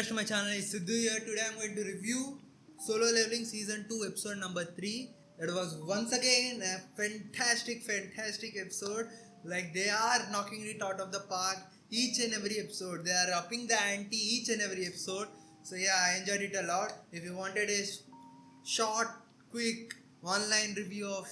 guys to my channel. It's Siddhu here. Today I'm going to review Solo Leveling Season 2 episode number 3. It was once again a fantastic episode. Like they are knocking it out of the park each and every episode. They are upping the ante each and every episode. So yeah, I enjoyed it a lot. If you wanted a short, quick, one-line review of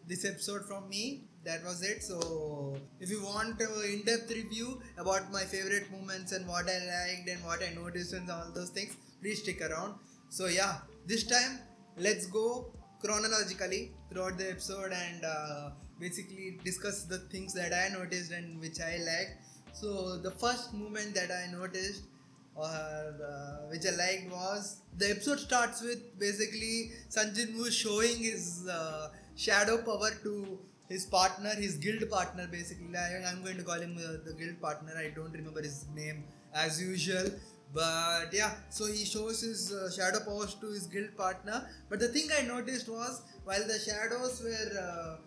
this episode from me, that was it. So if you want an in-depth review about my favorite moments and what I liked and what I noticed and all those things, please stick around. So yeah, this time let's go chronologically throughout the episode and basically discuss the things that I noticed and which I liked. So the first moment that I noticed which I liked was the episode starts with basically Sun Jin-woo showing his shadow power to his partner, his guild partner basically. I'm going to call him the guild partner. I don't remember his name as usual. But yeah, so he shows his shadow powers to his guild partner. But the thing I noticed was while the shadows were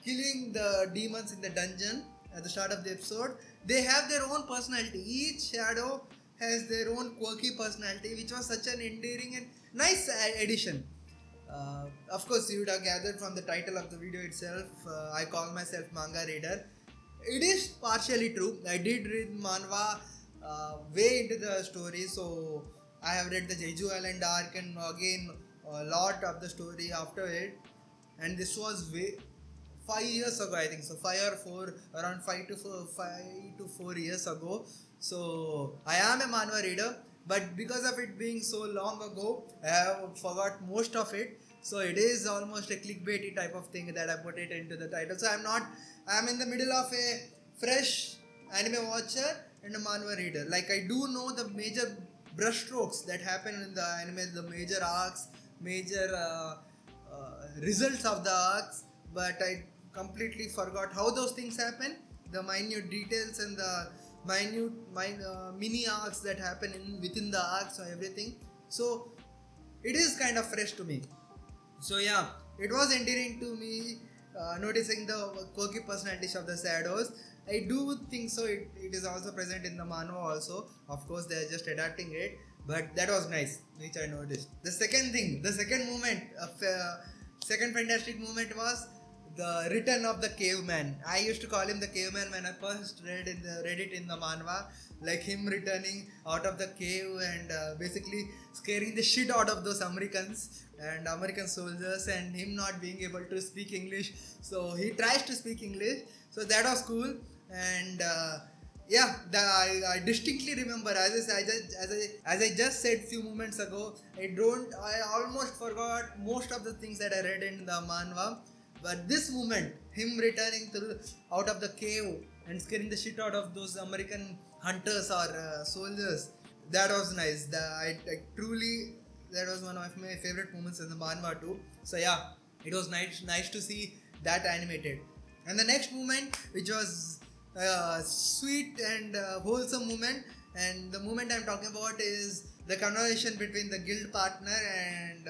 killing the demons in the dungeon at the start of the episode, they have their own personality. Each shadow has their own quirky personality, which was such an endearing and nice addition. Of course, you would have gathered from the title of the video itself, I call myself manga reader. It is partially true. I did read manhwa way into the story, so I have read the Jeju Island arc and again a lot of the story after it. And this was way 5 years ago, I think so, 5 or 4, around 5 to 4 years ago. So I am a manhwa reader, but because of it being so long ago, I have forgot most of it. So it is almost a clickbaity type of thing that I put it into the title. So I'm in the middle of a fresh anime watcher and a manhwa reader. Like I do know the major brushstrokes that happen in the anime, the major arcs, major results of the arcs, but I completely forgot how those things happen, the minute details and the mini arcs that happen within the arcs or everything. So it is kind of fresh to me. So yeah, it was endearing to me noticing the quirky personalities of the shadows. I do think so. It is also present in the manhwa also. Of course, they are just adapting it, but that was nice, which I noticed. The second moment, second fantastic moment was the return of the caveman. I used to call him the caveman when I first read it in the manhwa, like him returning out of the cave and basically scaring the shit out of those Americans and American soldiers, and him not being able to speak English. So he tries to speak English. So that was cool. And yeah, I distinctly remember, as I just said few moments ago, I almost forgot most of the things that I read in the manhwa. But this moment, him returning out of the cave and scaring the shit out of those American hunters or soldiers, that was nice. That was one of my favorite moments in the manhwa too. So yeah, it was nice to see that animated. And the next moment, which was sweet and wholesome moment, and the moment I'm talking about is the conversation between the guild partner and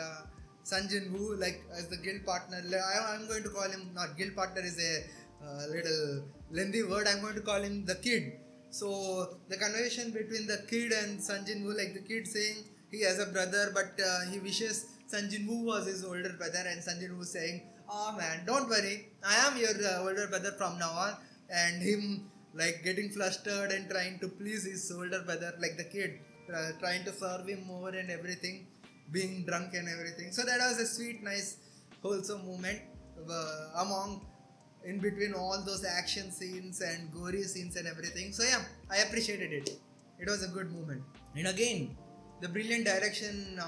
Sun Jin-woo, like as the guild partner. I'm going to call him, not guild partner is a little lengthy word. I'm going to call him the kid. So the conversation between the kid and Sun Jin-woo, like the kid saying he has a brother, but he wishes Sun Jin-woo was his older brother, and Sun Jin-woo saying, "Oh man, don't worry, I am your older brother from now on." And him like getting flustered and trying to please his older brother, like the kid trying to serve him more and everything, being drunk and everything. So that was a sweet, nice, wholesome moment among in between all those action scenes and gory scenes and everything. So yeah, I appreciated it. It was a good moment. And again, the brilliant direction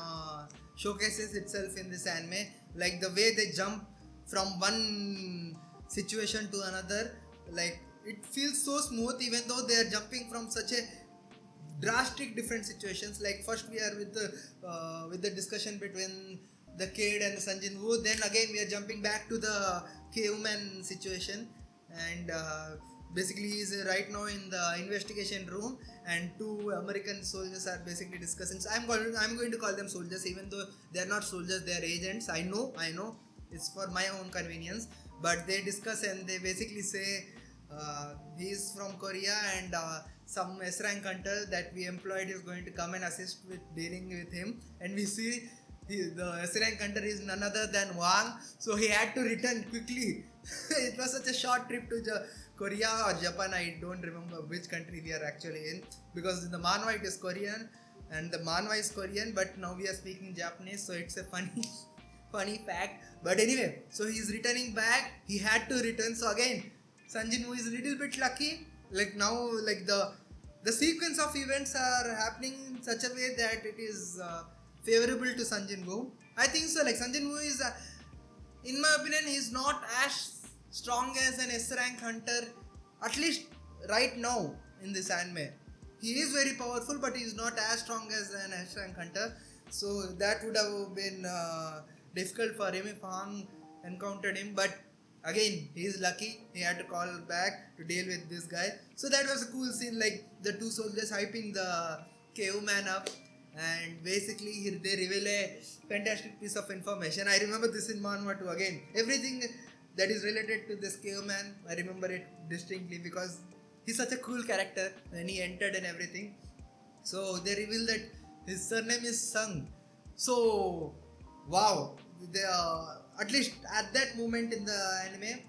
showcases itself in this anime. Like the way they jump from one situation to another, like it feels so smooth, even though they are jumping from such a drastic different situations. Like first we are with the discussion between the kid and the Sun Jin-woo, then again we are jumping back to the caveman situation, and basically he's right now in the investigation room and two American soldiers are basically discussing. So I'm going to call them soldiers, even though they are not soldiers, they are agents. I know it's for my own convenience, but they discuss and they basically say He's from Korea, and some S rank hunter that we employed is going to come and assist with dealing with him. And we see the S rank hunter is none other than Wang, so he had to return quickly. It was such a short trip to Korea or Japan. I don't remember which country we are actually in, because the manhwa it is Korean and the manhwa is Korean, but now we are speaking Japanese, so it's a funny funny fact. But anyway, so he's returning back. He had to return. So again, Sun Jin Woo is a little bit lucky. Like now, like the sequence of events are happening in such a way that it is favorable to Sun Jin Woo. I think so. Like Sun Jin Woo is, in my opinion, he's not as strong as an S rank hunter. At least right now in this anime, he is very powerful, but he is not as strong as an S rank hunter. So that would have been difficult for him if Han encountered him. But again, he is lucky. He had to call back to deal with this guy. So that was a cool scene, like the two soldiers hyping the caveman up, and basically they reveal a fantastic piece of information. I remember this in manhwa too. Again, everything that is related to this caveman, I remember it distinctly because he's such a cool character when he entered and everything. So they reveal that his surname is Sung. So wow, they at least at that moment in the anime,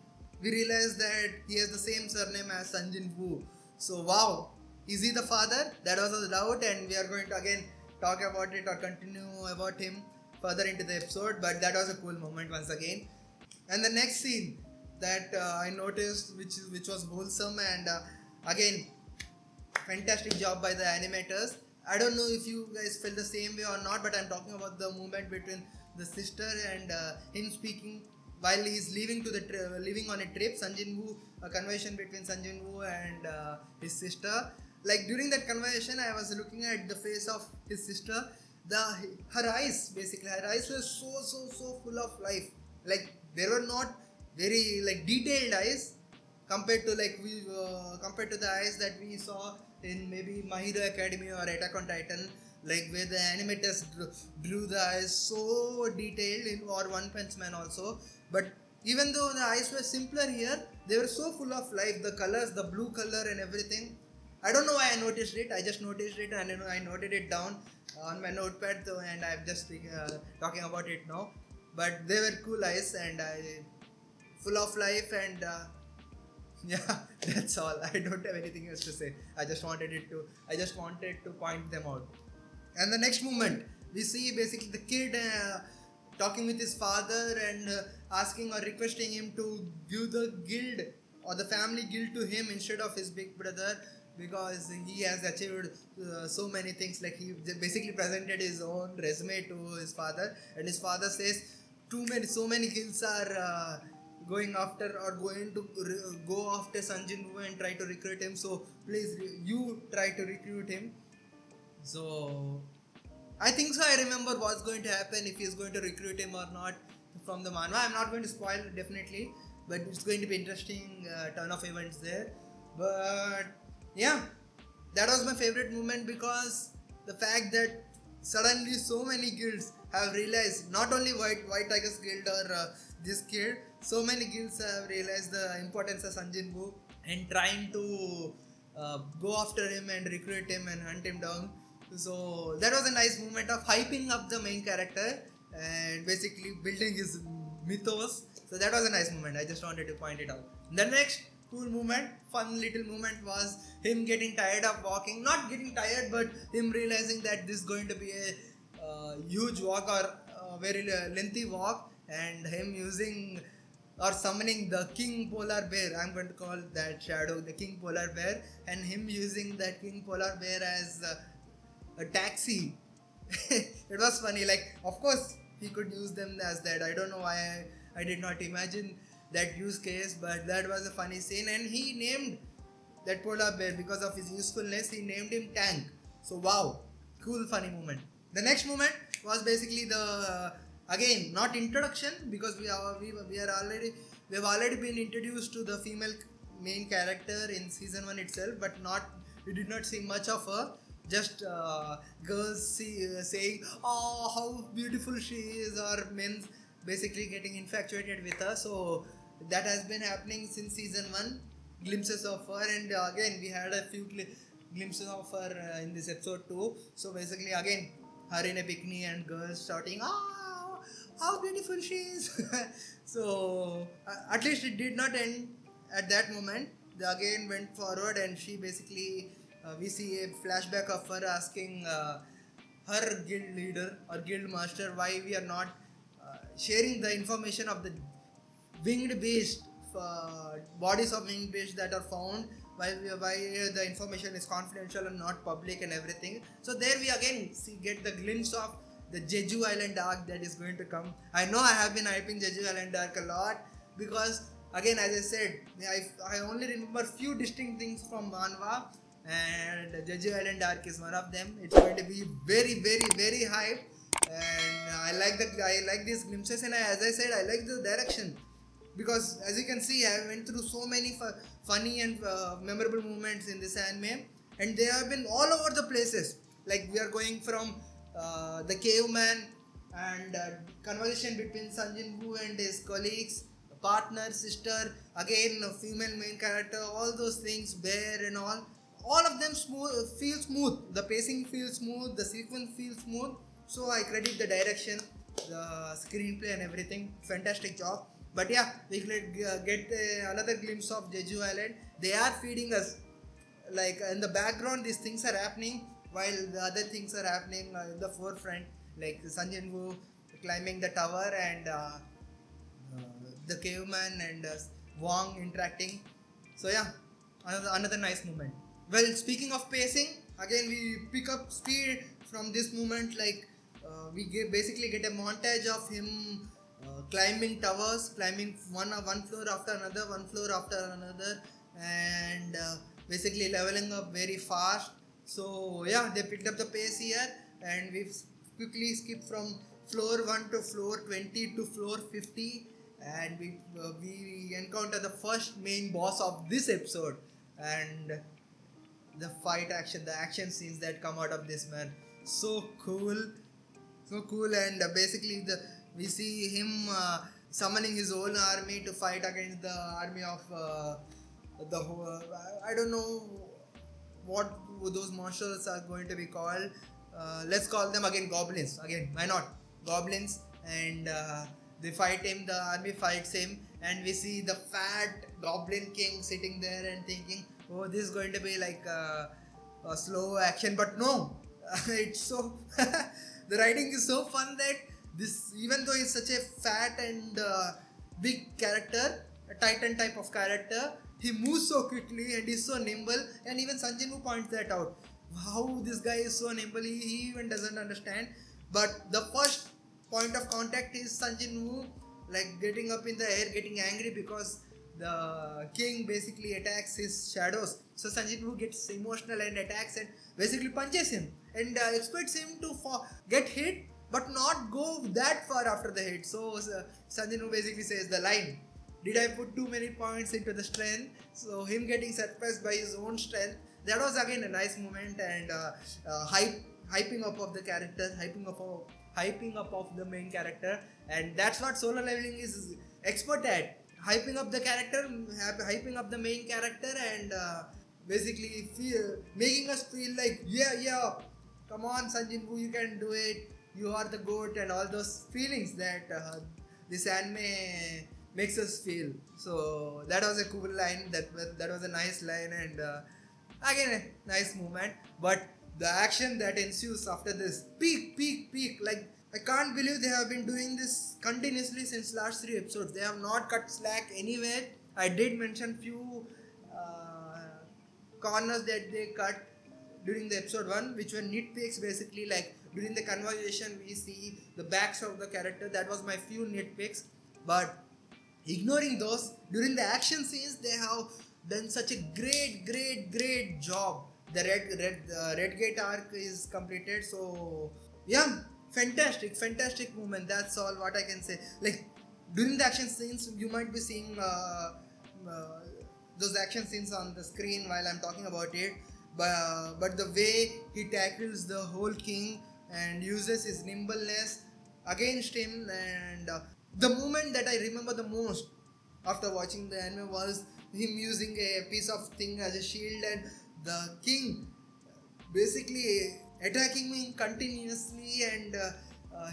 we realized that he has the same surname as Sun Jin Woo. So wow, is he the father? That was a doubt, and we are going to again talk about it or continue about him further into the episode. But that was a cool moment once again. And the next scene that I noticed, which was wholesome, and again, fantastic job by the animators. I don't know if you guys felt the same way or not, but I'm talking about the movement between the sister and him speaking while he's leaving leaving on a trip. Sun Jin Woo, a conversation between Sun Jin Woo and his sister. Like during that conversation, I was looking at the face of his sister. Her eyes, basically, her eyes were so full of life. Like they were not very like detailed eyes compared to compared to the eyes that we saw in maybe My Hero Academia or Attack on Titan, like where the animators drew the eyes so detailed in or One Punch Man also. But even though the eyes were simpler here, they were so full of life. The colors, the blue color and everything. I don't know why I noticed it. I just noticed it, and I noted it down on my notepad, and I'm just talking about it now. But they were cool eyes and full of life, and yeah, that's all. I don't have anything else to say. I just wanted to point them out. And the next moment, we see basically the kid talking with his father and asking or requesting him to give the guild or the family guild to him instead of his big brother, because he has achieved so many things. Like he basically presented his own resume to his father, and his father says so many guilds are going to go after Sun Jin Woo and try to recruit him. So please, you try to recruit him. So I think so. I remember what's going to happen, if he's going to recruit him or not from the manhwa. I'm not going to spoil it definitely, but it's going to be interesting turn of events there. But yeah, that was my favorite moment, because the fact that suddenly so many guilds have realized, not only White Tigers Guild or this guild, so many guilds have realized the importance of Sun Jin Woo and trying to go after him and recruit him and hunt him down. So that was a nice moment of hyping up the main character and basically building his mythos. So that was a nice moment. I just wanted to point it out. The next cool moment, fun little moment, was him getting tired of walking. Not getting tired, but him realizing that this is going to be a huge walk or a very lengthy walk, and him using or summoning the King Polar Bear. I'm going to call that shadow the King Polar Bear, and him using that King Polar Bear as a taxi. It was funny. Like, of course, he could use them as that. I don't know why I did not imagine that use case, but that was a funny scene. And he named that polar bear, because of his usefulness, he named him Tank. So wow, cool funny moment. The next moment was basically the again not introduction, because we have already been introduced to the female main character in season 1 itself, but we did not see much of her. Just girls saying, oh, how beautiful she is, or men basically getting infatuated with her. So that has been happening since season 1, glimpses of her, and again we had a few glimpses of her in this episode too. So basically, again, her in a bikini and girls shouting, "Ah, how beautiful she is!" So at least it did not end at that moment. They again went forward, and she basically we see a flashback of her asking her guild leader or guild master why we are not sharing the information of the winged beast, bodies of winged beasts that are found, why the information is confidential and not public and everything. So there we again get the glimpse of the Jeju Island arc that is going to come. I know I have been hyping Jeju Island arc a lot because again, as I said, I only remember few distinct things from Manhwa, and Jeju Island arc is one of them. It's going to be very, very, very hype, and I like these glimpses, and as I said, I like the direction because as you can see, I went through so many funny and memorable moments in this anime, and they have been all over the places. Like we are going from the caveman and conversation between Sanjin Woo and his colleagues, partner, sister, again a female main character, all those things, bear and all of them feel smooth. The pacing feels smooth, the sequence feels smooth. So I credit the direction, the screenplay and everything. Fantastic job. But yeah, we get another glimpse of Jeju Island. They are feeding us, like in the background these things are happening while the other things are happening in the forefront, like Sanjin Woo climbing the tower and the caveman and Wong interacting. So yeah, another nice moment. Well, speaking of pacing, again we pick up speed from this moment. Like basically get a montage of him climbing towers, climbing one floor after another, and basically leveling up very fast. So yeah, they picked up the pace here, and we quickly skip from floor 1 to floor 20 to floor 50, and we encounter the first main boss of this episode, and the the action scenes that come out of this, man, so cool, and basically we see him summoning his own army to fight against the army of the whole, I don't know what those monsters are going to be called. Let's call them again goblins. Again, why not? Goblins, and they fight him, the army fights him, and we see the fat goblin king sitting there and thinking, oh, this is going to be like a slow action, but no. It's so the writing is so fun that this, even though he's such a fat and big character, a titan type of character, he moves so quickly and he's so nimble, and even Sanjin Woo points that out. How this guy is so nimble, he even doesn't understand. But the first point of contact is Sanjin Woo, like getting up in the air, getting angry because the king basically attacks his shadows. So Sanjin Woo gets emotional and attacks and basically punches him and expects him to get hit but not go that far after the hit. So Sanjin Woo basically says the line, did I put too many points into the strength? So him getting surprised by his own strength, that was again a nice moment, and hyping up of the character, hyping up of the main character, and that's what Solo Leveling is expert at. Hyping up the character, hyping up the main character, and basically making us feel like, yeah, come on Sanjin Woo, you can do it, you are the GOAT, and all those feelings that this anime makes us feel. So that was a cool line, that was a nice line, and again a nice moment. But the action that ensues after this, peak, like I can't believe they have been doing this continuously since last 3 episodes. They have not cut slack anywhere. I did mention few corners that they cut during the episode 1, which were nitpicks basically. Like during the conversation we see the backs of the character, that was my few nitpicks. But ignoring those, during the action scenes they have done such a great job. The red gate arc is completed, so yeah, fantastic movement. That's all what I can say. Like during the action scenes, you might be seeing those action scenes on the screen while I'm talking about it, but the way he tackles the whole king and uses his nimbleness against him, and the moment that I remember the most after watching the anime was him using a piece of thing as a shield, and the king basically attacking him continuously and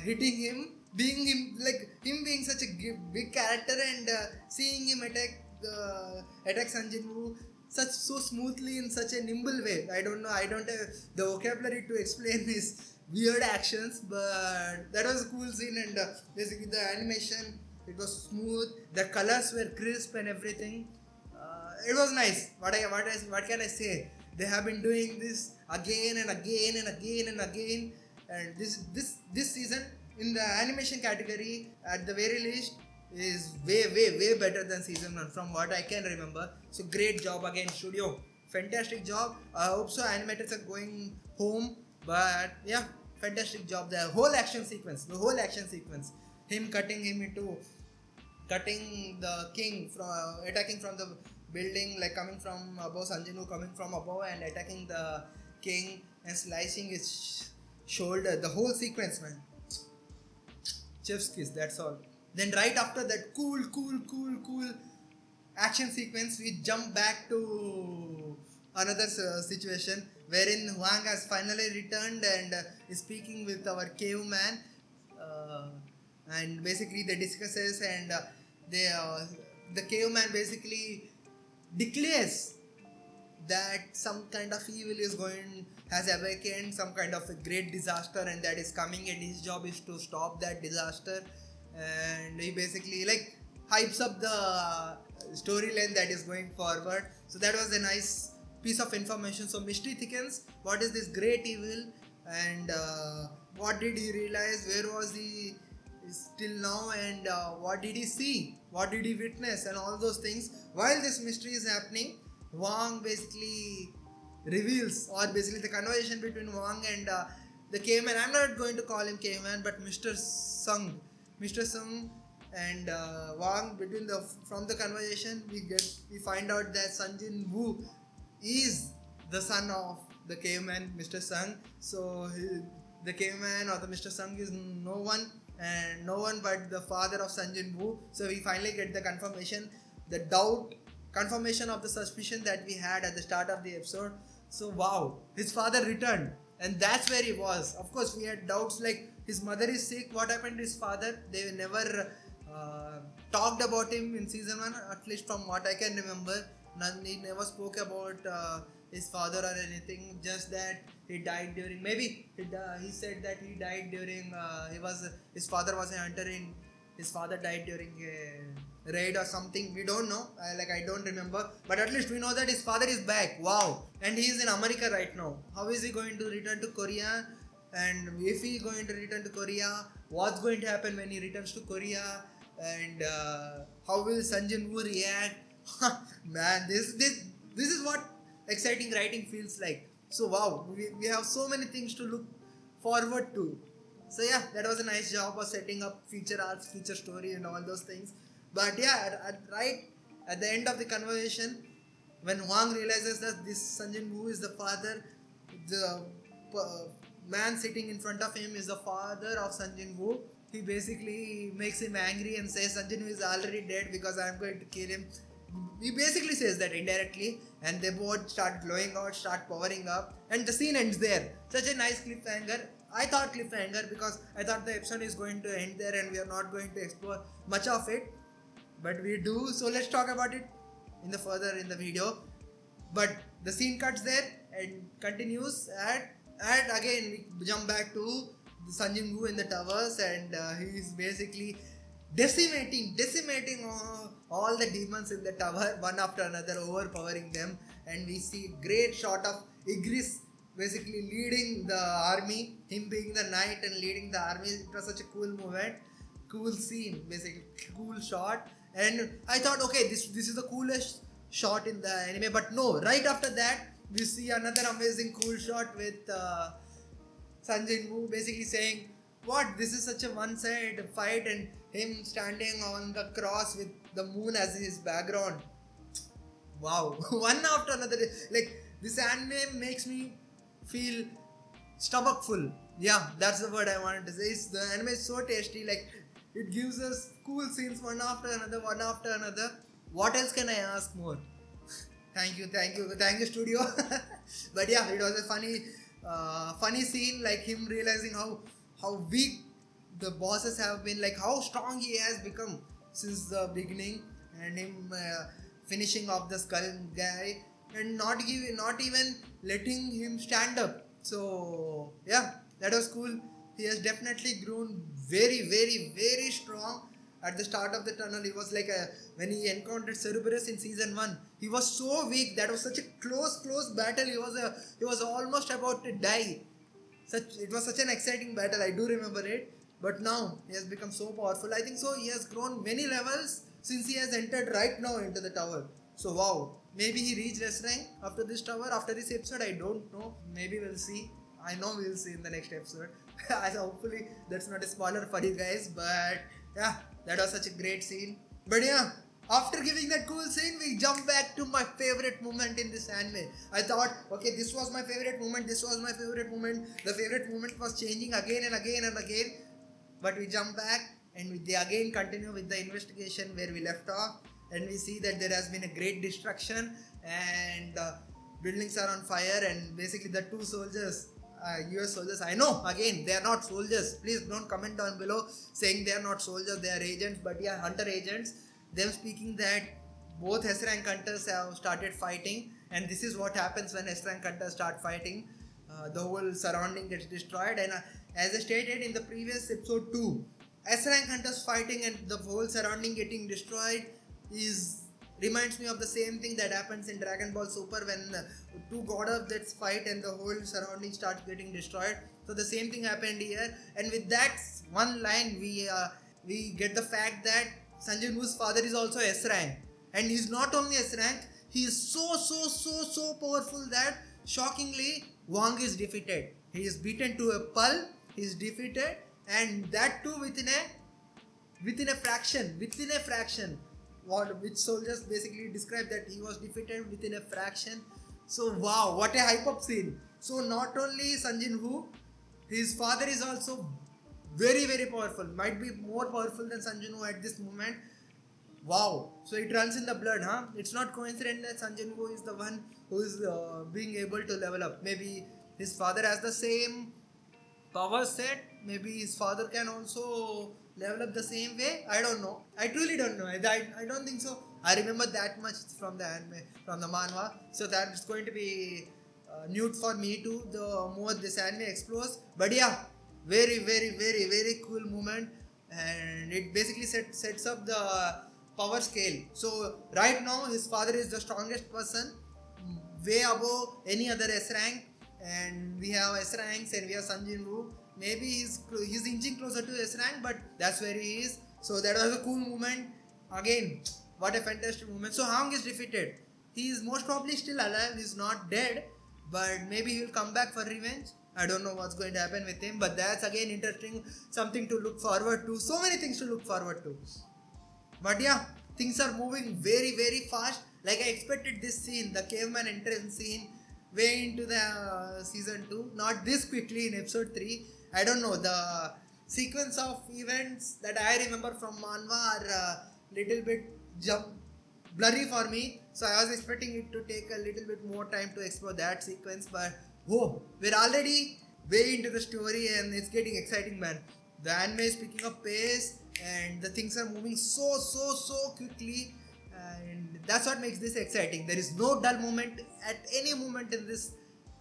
hitting him, being him like him being such a big character, and seeing him attack Sanjin Woo such so smoothly in such a nimble way. I don't know, I don't have the vocabulary to explain his weird actions, but that was a cool scene, and basically the animation, it was smooth, the colors were crisp and everything. It was nice. What can I say? They have been doing this again and again and again and again, and this season in the animation category at the very least is way better than season 1 from what I can remember. So great job again, studio, fantastic job. I hope so animators are going home, but yeah, fantastic job. The whole action sequence, him cutting the king from attacking from the building, like coming from above, Sanjin Woo coming from above and attacking the king and slicing his shoulder, the whole sequence, man, chef's kiss, that's all. Then right after that cool action sequence, we jump back to another situation wherein Hwang has finally returned and is speaking with our caveman, and basically they discusses, and the caveman basically declares that some kind of evil has awakened, some kind of a great disaster, and that is coming, and his job is to stop that disaster. And he basically like hypes up the storyline that is going forward. So that was a nice piece of information. So mystery thickens. What is this great evil, and what did he realize? Where was he still now, and what did he see? What did he witness? And all those things. While this mystery is happening, Hwang basically reveals, or basically the conversation between Hwang and the caveman. I'm not going to call him caveman, but Mr. Sung, and Hwang, from the conversation we find out that Sanjin Woo is the son of the caveman, Mr. Sung. So the caveman or the Mr. Sung is no one but the father of Sanjin Woo. So we finally get the confirmation of the suspicion that we had at the start of the episode. So wow, his father returned, and that's where he was. Of course, we had doubts like his mother is sick, what happened to his father? They never talked about him in season 1, at least from what I can remember. He never spoke about his father or anything, just that he died during, maybe he said that he died during his father was a hunter, his father died during a raid or something. We don't know, I don't remember, but at least we know that his father is back. Wow. And he is in America right now. How is he going to return to Korea? And if he is going to return to Korea, what's going to happen when he returns to Korea? And how will Sanjin Woo react? Man, this is what exciting writing feels like. So wow, we have so many things to look forward to. So yeah, that was a nice job of setting up future arcs, future story, and all those things. But yeah, right at the end of the conversation, when Hwang realizes that this Sanjin Woo is the father, the man sitting in front of him is the father of Sanjin Woo. He basically makes him angry and says Sanjin Woo is already dead because I am going to kill him. He basically says that indirectly, and they both start glowing out, start powering up, and the scene ends there. Such a nice cliffhanger. I thought cliffhanger because I thought the episode is going to end there and we are not going to explore much of it, but we do. So let's talk about it in the video. But the scene cuts there and continues, and again we jump back to Sanjin Woo in the towers, and he is basically decimating all the demons in the tower one after another, overpowering them. And we see great shot of Igris basically leading the army, him being the knight and leading the army. It was such a cool moment, cool scene, basically cool shot. And I thought, okay, this is the coolest shot in the anime, but no, right after that we see another amazing cool shot with Sanjin Woo basically saying, what, this is such a one-sided fight, and him standing on the cross with the moon as his background. Wow. One after another, like this anime makes me feel stomach full. Yeah, that's the word I wanted to say. The anime is so tasty, like it gives us cool scenes one after another. What else can I ask more? Thank you, studio. But yeah, it was a funny scene, like him realizing how weak the bosses have been, like how strong he has become since the beginning, and him finishing off the skull guy and not even letting him stand up. So yeah, that was cool. He has definitely grown very, very, very strong. At the start of the tunnel, he was like when he encountered Cerberus in season one. He was so weak. That was such a close battle. He was almost about to die. It was such an exciting battle. I do remember it. But now he has become so powerful. I think so. He has grown many levels since he has entered right now into the tower. So wow, maybe he reached S rank after this tower, after this episode. I don't know. Maybe we'll see. I know we'll see in the next episode. Hopefully that's not a spoiler for you guys. But yeah, that was such a great scene. But yeah, after giving that cool scene, we jump back to my favorite moment in this anime. I thought, okay, this was my favorite moment. This was my favorite moment. The favorite moment was changing again and again and again. But we jump back and we again continue with the investigation where we left off, and we see that there has been a great destruction and buildings are on fire, and basically the two soldiers, US soldiers, I know again they are not soldiers. Please don't comment down below saying they are not soldiers, they are agents. But yeah, hunter agents. Them speaking that both S rank hunters have started fighting, and this is what happens when S rank hunters start fighting. The whole surrounding gets destroyed, and as I stated in the previous episode 2, S rank hunters fighting and the whole surrounding getting destroyed is reminds me of the same thing that happens in Dragon Ball Super when two god of deaths fight and the whole surrounding starts getting destroyed. So the same thing happened here, and with that one line we get the fact that Sanjin Woo's father is also S rank, and he's not only S rank, he is so powerful that shockingly Wong is defeated. He is beaten to a pulp. He is defeated, and that too within a fraction. Which soldiers basically describe that he was defeated within a fraction. So wow, what a hype up scene. So not only Sanjin Woo, his father is also very powerful. Might be more powerful than Sanjin Woo at this moment. Wow. So it runs in the blood, huh? It's not coincident that Sanjin Woo is the one who is being able to level up. Maybe his father has the same power set. Maybe his father can also level up the same way. I don't know. I truly don't know. I don't think so. I remember that much from the anime, from the manhwa. So that's going to be new for me too. The more this anime explores. But yeah, very cool moment, and it basically sets up the power scale. So right now his father is the strongest person, way above any other S rank, and we have S ranks and we have Sanjin Woo. Maybe he's inching closer to S rank, but that's where he is. So that was a cool moment. Again, what a fantastic moment. So Hong is defeated. He is most probably still alive. He's not dead, but maybe he'll come back for revenge. I don't know what's going to happen with him, but that's again interesting, something to look forward to. So many things to look forward to. But yeah, things are moving very fast. Like I expected this scene, the caveman entrance scene, way into the season 2. Not this quickly in episode 3. I don't know. The sequence of events that I remember from manhwa are little bit blurry for me. So I was expecting it to take a little bit more time to explore that sequence. But whoa, we're already way into the story and it's getting exciting, man. The anime is picking up pace and the things are moving so quickly, and that's what makes this exciting. There is no dull moment at any moment in this,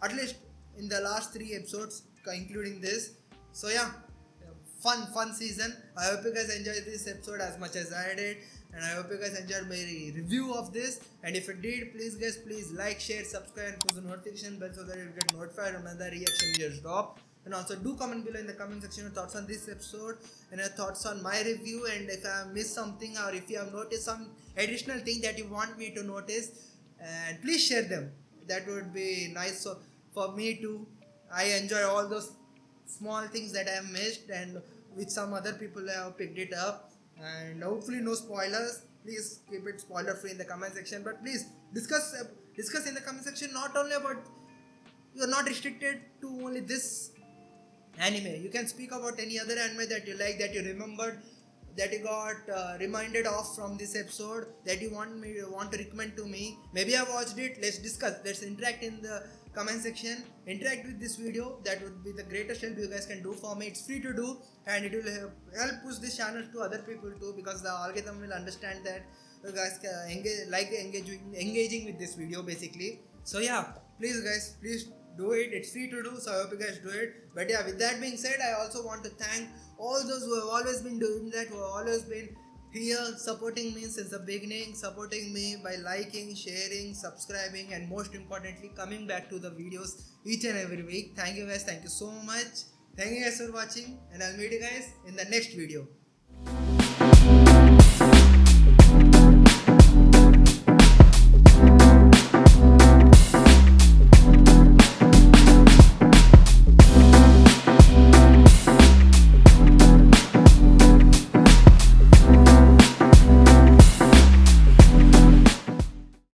at least in the last 3 episodes including this. So yeah, fun season. I hope you guys enjoyed this episode as much as I did, and I hope you guys enjoyed my review of this. And if you did, please like, share, subscribe, and push the notification bell so that you get notified when the reaction videos drop. And also do comment below in the comment section your thoughts on this episode and your thoughts on my review, and if I have missed something or if you have noticed some additional thing that you want me to notice, and please share them. That would be nice. So for me too, I enjoy all those small things that I have missed and which some other people have picked it up. And hopefully no spoilers. Please keep it spoiler free in the comment section, but please discuss in the comment section not only about, you're not restricted to only this anime. You can speak about any other anime that you like, that you remembered that you got reminded of from this episode that you want to recommend to me. Maybe I watched it. Let's discuss. Let's interact in the comment section. Interact with this video. That would be the greatest help you guys can do for me. It's free to do, and it will help push this channel to other people too, because the algorithm will understand that you guys engaging with this video basically. So yeah, please guys, please do it. It's free to do, so I hope you guys do it. But yeah, with that being said, I also want to thank all those who have always been doing that, who have always been here supporting me since the beginning, supporting me by liking, sharing, subscribing, and most importantly coming back to the videos each and every week. Thank you guys, thank you so much. Thank you guys for watching, and I'll meet you guys in the next video.